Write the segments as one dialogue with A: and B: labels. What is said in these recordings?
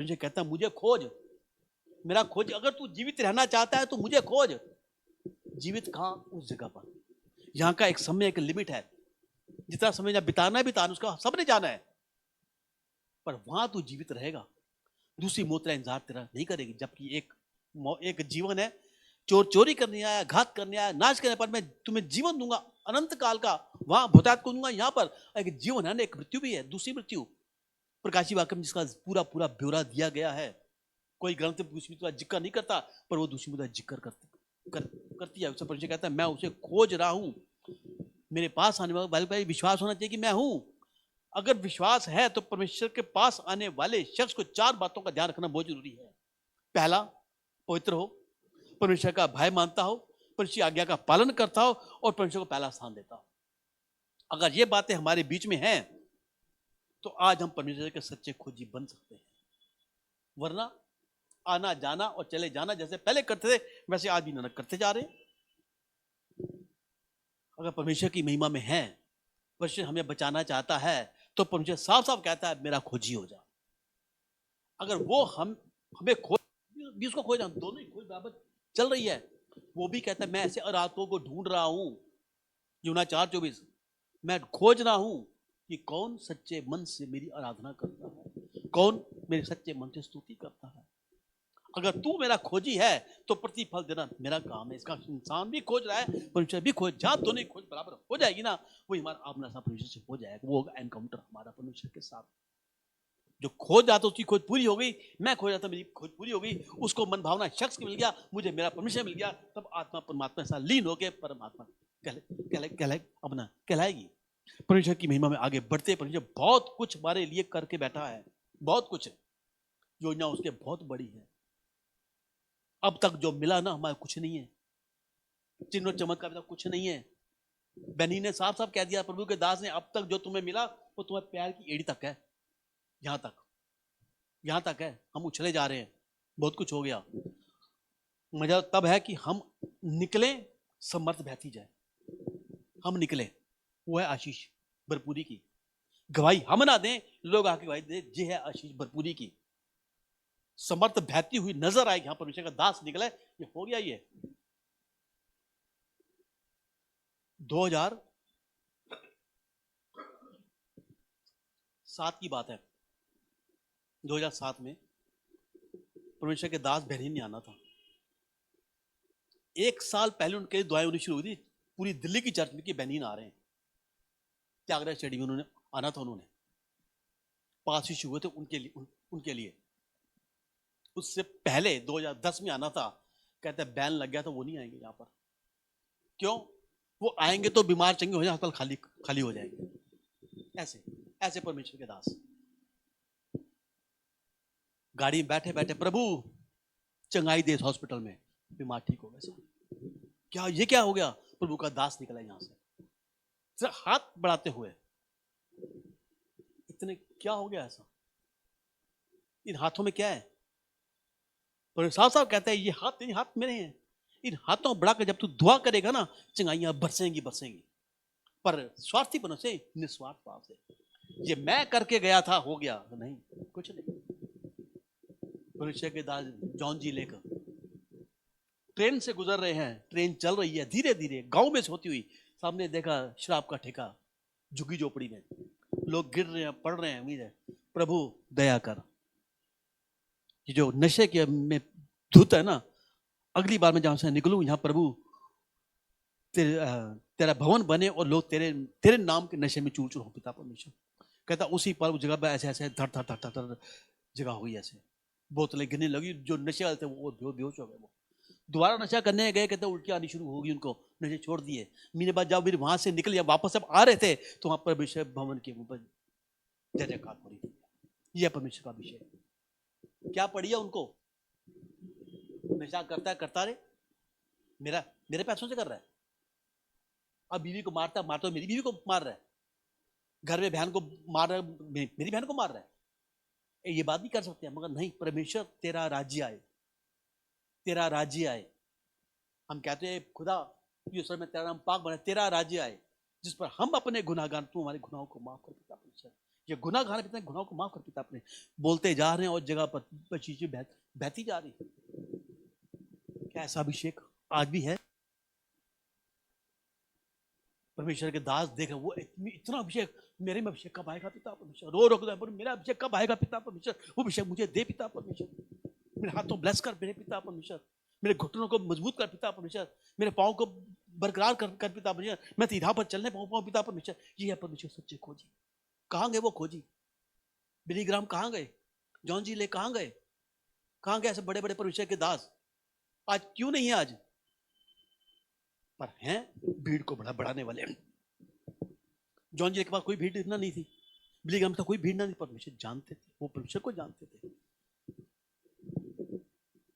A: मुझे कहता मुझे खोज, मेरा खोज, अगर तू जीवित रहना चाहता है तो मुझे खोज। जीवित कहाँ? उस जगह पर। यहाँ का एक समय, एक लिमिट है, जितना समय यहाँ बिताना है बिताना, उसका सबने जाना है, पर वहां तू जीवित रहेगा। दूसरी मौत का इंतजार तेरा नहीं करेगी, जबकि एक जीवन है, चोरी करने आया, घात करने आया, नाश करने पर मैं तुम्हें जीवन दूंगा अनंत काल का, वहां भुतायत को दूंगा। यहाँ पर एक जीवन है ना, एक मृत्यु भी है, दूसरी मृत्यु। प्रकाशी वाक्य में जिसका पूरा पूरा ब्यौरा दिया गया है, कोई ग्रंथ दूसरी का जिक्र नहीं करता, पर वो दूसरी का जिक्र करती है। उससे परिचय कहता है मैं उसे खोज रहा हूं। मेरे पास आने वाले विश्वास होना चाहिए कि मैं हूं। अगर विश्वास है तो परमेश्वर के पास आने वाले शख्स को 4 बातों का ध्यान रखना बहुत जरूरी है। पहला, पवित्र हो, परमेश्वर का भय मानता हो, परमेश्वर की आज्ञा का पालन करता हो और परमेश्वर को पहला स्थान देता हो। अगर ये बातें हमारे बीच में हैं तो आज हम परमेश्वर के सच्चे खोजी बन सकते हैं। वरना आना जाना और चले जाना जैसे पहले करते थे वैसे आज भी नानक करते जा रहे हैं। अगर परमेश्वर की महिमा में है, परमेश्वर हमें बचाना चाहता है, तो परमेश्वर साफ साफ कहता है मेरा खोजी हो जा। अगर वो हमें खोज भी, उसको खोज, हम दोनों ही खोज बराबर चल रही है। वो भी कहता है मैं ऐसे अराधकों को ढूंढ रहा हूं, यूहन्ना 4:24, मैं खोज रहा हूं कि कौन सच्चे मन से मेरी आराधना करता है, कौन मेरे सच्चे मन से स्तुति करता है। अगर तू मेरा खोजी है तो प्रतिफल देना मेरा काम है। इसका इंसान भी खोज रहा है, परमेश्वर भी खोज, जहां दोनों खोज बराबर हो जाएगी ना, वही हमारा अपना सा परमेश्वर से हो जाएगा। वो होगा एनकाउंटर हमारा परमेश्वर के साथ। जो खोज जाता उसकी खोज पूरी हो गई, मैं खोज जाता मेरी खोज पूरी हो गई, उसको मन भावना शख्स मिल गया, मुझे मेरा परमेश्वर मिल गया, तब आत्मा परमात्मा से लीन होकर परमात्मा कहलाएगी। परमेश्वर की महिमा में आगे बढ़ते, परमेश्वर बहुत कुछ हमारे लिए करके बैठा है, बहुत कुछ योजना उसके बहुत बड़ी है। अब तक जो मिला ना हमारे कुछ नहीं है, चिन्ह और चमत्कार का कुछ नहीं है। बनी ने साफ साफ कह दिया, प्रभु के दास ने, अब तक जो तुम्हें मिला वो तुम्हारे पैर की एड़ी तक है, यहां तक है। हम उछले जा रहे हैं, बहुत कुछ हो गया। मजा तब है कि हम निकले, समर्थ बहती जाए, हम निकले, वो है आशीष भरपूरी की। गवाही हम ना दें, लोग आके गवाही दे, ये है आशीष भरपूरी की। समर्थ बहती हुई नजर आएगी, यहां परमेश्वर का दास निकले, ये हो गया। ये 2007 की बात है। 2007 में परमेश्वर के दास बहरीन आना था। 1 साल पहले उनके दुआएं होनी शुरू हुई थी, पूरी दिल्ली की चर्च में कि बहरीन आ रहे हैं। त्यागराज स्टेडियम में उन्होंने आना था, उन्होंने 5 शिशु हुए थे उनके लिए। उससे पहले 2010 में आना था, कहते हैं बैन लग गया था, वो नहीं आएंगे यहाँ पर। क्यों? वो आएंगे तो बीमार चंगे हो जाए, अस्पताल खाली खाली हो जाएंगे। ऐसे परमेश्वर के दास गाड़ी में बैठे बैठे, प्रभु चंगाई दे हॉस्पिटल में, बीमार ठीक हो गए। क्या ये क्या हो गया? प्रभु का दास निकला यहां से, हाथ बढ़ाते हुए। इतने क्या हो गया ऐसा? इन हाथों में क्या है? पर साफ साफ कहता है ये हाथ मेरे हैं। इन हाथों बढ़ाकर जब तू दुआ करेगा ना, चंगाइयां बरसेंगी। पर स्वार्थीपन से, निस्वार्थ भाव से, ये मैं करके गया था हो गया नहीं, कुछ नहीं। मनुष्य के दास जॉन जी लेकर ट्रेन से गुजर रहे हैं, ट्रेन चल रही है धीरे धीरे, गांव में से होती हुई, सामने देखा शराब का ठेका, झुग्गी झोपड़ी में लोग गिर रहे हैं, पड़ रहे हैं। उम्मीद है प्रभु दया कर, ये जो नशे के में धुत है ना, अगली बार मैं जहां से निकलूं, यहां प्रभु तेरा भवन बने और लोग तेरे नाम के नशे में चूर चूर हो। पिता परमेश्वर कहता उसी पर उस जगह पर ऐसे ऐसे धड़ धड़ धड़ धड़ जगह हुई, ऐसे बोतलें गिरने लगी। जो नशे वाले थे वो बेहोश हो गए। वो दोबारा नशा करने गए, कहते उल्टी आनी शुरू होगी उनको, नशे छोड़ दिए। महीने बाद जब वहां से निकले, वापस जब आ रहे थे, तो वहां पर परमेश्वर भवन के ऊपर जय जयकार हो रही थी। यह परमेश्वर का विषय। क्या पढ़िया उनको? नशा करता रहे, मेरे पैसों से कर रहा है। अब बीवी को मारता तो मेरी बीवी को मार रहा है, घर में बहन को मार रहा है, मेरी बहन को मार रहा है। ये बात भी कर सकते हैं, मगर नहीं, परमेश्वर तेरा राज्य आए, तेरा राज्य आए। हम कहते हैं खुदा यूसुफ में तेरा नाम पाक बने, तेरा राज्य आए, जिस पर हम अपने गुनाहगार, तू हमारे गुनाहों को माफ कर। पिता परमेश्वर ये गुनाह खाने पिता, गुनाह को माफ कर पिता अपने। बोलते जा रहे हैं और जगह पर चीजें बहती जा रही। क्या ऐसा अभिषेक आज भी है? परमेश्वर के दास देख वो इतना अभिषेक, मेरे में अभिषेक कब आएगा पिता परमेश्वर? रो रो कर मेरा अभिषेक कब आएगा पिता परमेश्वर? वो अभिषेक मुझे दे पिता परमेश्वर। मेरे हाथों ब्लेस कर मेरे पिता परमेश्वर, मेरे घुटनों को मजबूत कर पिता परमेश्वर, मेरे पाँव को बरकरार कर पिता परमेश्वर, मैं सीधा पर चलने पाऊँ पिता परमेश्वर। ये है परमेश्वर सच्चे खोजी। कहाँ गए वो खोजी? बिली ग्राम कहाँ गए? जॉन जी ले कहाँ गए? कहाँ गए ऐसे बड़े बड़े परमेश्वर के दास? आज क्यों नहीं है आज? पर हैं भीड़ को बढ़ाने वाले। जॉन जी के पास कोई भीड़ इतना नहीं थी, बिली ग्राम था कोई भीड़ ना नहीं, परमेश्वर जानते थे, वो परमेश्वर को जानते थे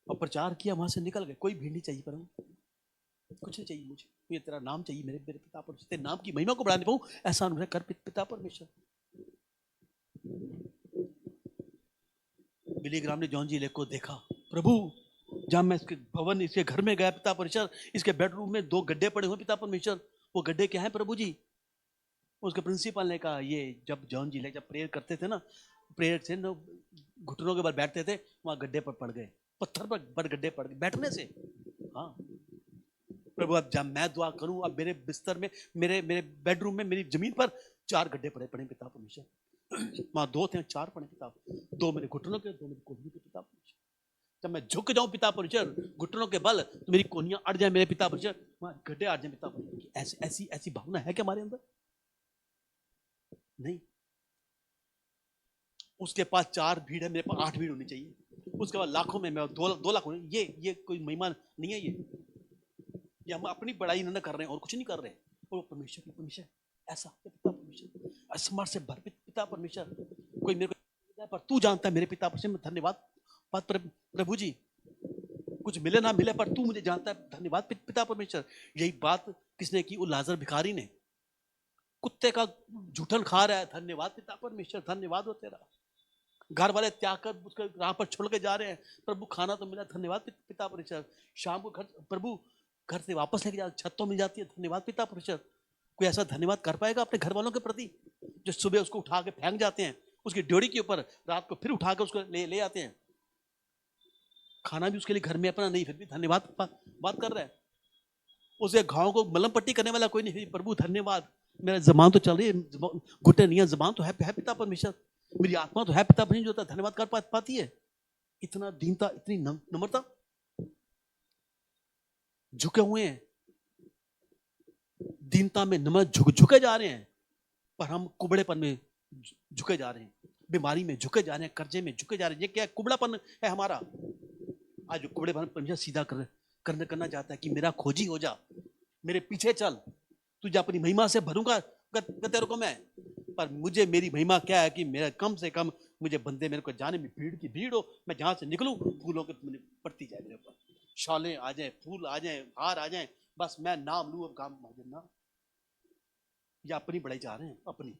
A: और प्रचार किया, वहां से निकल गए। कोई भीड़ नहीं चाहिए, पर कुछ नहीं चाहिए मुझे तेरा नाम चाहिए मेरे पिता परमेश्वर, तेरे नाम की महिमा को बढ़ाने पाऊं, ऐसा अनुग्रह कर पिता परमेश्वर। बिली ग्राम ने जॉन जी ले को देखा, प्रभु जब मैं इसके भवन इसके घर में गया पिता परमेश्वर, इसके बेडरूम में 2 गड्ढे पड़े हुए पिता परमेश्वर। वो गड्ढे क्या हैं प्रभु जी? उसके प्रिंसिपल ने कहा, ये जब जॉन जी ले जब प्रेयर करते थे ना, प्रेयर से ना घुटनों के बल बैठते थे, वहां गड्ढे पर पड़ गए, पत्थर पर गड्ढे पड़ गए बैठने से। हाँ प्रभु, अब जब मैं दुआ करूं, अब मेरे बिस्तर में, मेरे बेडरूम में, मेरी जमीन पर 4 गड्ढे पड़े पिता परमेश्वर। वहां 2 थे, 4 पड़े पिता, 2 मेरे घुटनों के, 2 मेरी कोहनी के पिता परमेश्वर। जब मैं झुक जाऊं पिता परमेश्वर घुटनों के बल, तो मेरी कोहनियां अड़ जाए मेरे पिता परमेश्वर, वहां गड्ढे अड़ जाए पिता परमेश्वर। ऐसी ऐसी ऐसी भावना है क्या हमारे अंदर? नहीं। उसके पास 4 भीड़ है, मेरे पास 8 भीड़ होनी चाहिए। उसके बाद लाखों में मैं 2 लाख होने, ये कोई महिमा नहीं है। ये हम अपनी बड़ाई न कर रहे हैं और कुछ नहीं कर रहे हैं। और परमेश्वर ऐसा पिता परमेश्वर, असमर्थ से भर पिता परमेश्वर, कोई मेरे को पर तू जानता है मेरे पिता परमेश्वर। धन्यवाद प्रभु जी, कुछ मिले ना मिले पर तू मुझे जानता है, धन्यवाद पिता परमेश्वर। यही बात किसने की? वो लाजर भिखारी ने, कुत्ते का जूठन खा रहा है, धन्यवाद पिता परमेश्वर, धन्यवाद हो तेरा। घर वाले त्याग कर उसके राह पर छोड़ के जा रहे हैं, प्रभु खाना तो मिला, धन्यवाद पिता परमेश्वर। शाम को घर प्रभु घर से वापस लेके जा, छत तो मिल जाती है, धन्यवाद पिता परमेश्वर। कोई ऐसा धन्यवाद कर पाएगा अपने घर वालों के प्रति, जो सुबह उसको उठा के फेंक जाते हैं उसकी ड्योढ़ी के ऊपर, रात को फिर उठा के उसको ले आते हैं, खाना भी उसके लिए घर में अपना नहीं, फिर भी धन्यवाद बात कर रहा है। उसे घाव को मलम पट्टी करने वाला कोई नहीं, प्रभु धन्यवाद, मेरा जबान तो चल रही है, घुटे नहीं है, जबान तो है पिता परमेश्वर, मेरी आत्मा तो है पिता परमेश्वर, जो धन्यवाद कर पाती है। इतना दीनता, इतनी नम्रता, झुके हुए हैं, दीनता में नमक झुके जा रहे हैं, पर हम कुबड़ेपन में झुके जा रहे हैं, बीमारी में झुके जा रहे हैं, कर्जे में झुके जा रहे हैं। ये क्या कुबड़ापन है हमारा? आज कुबड़ेपन परमेश्वर सीधा करना चाहता है कि मेरा खोजी हो जा, मेरे पीछे चल, तुझे अपनी महिमा से भरूंगा तेरे को मैं। पर मुझे मेरी महिमा क्या है कि मेरा कम से कम मुझे बंदे मेरे को जाने में भीड़ की भीड़ हो, मैं जहां से निकलूं फूलों के पड़ती जाए मेरे ऊपर, शालें आ जाए, फूल आ जाए, हार आ जाए, बस मैं नाम लूं, अब काम ना। या अपनी बड़ाई चाह रहे हैं अपनी,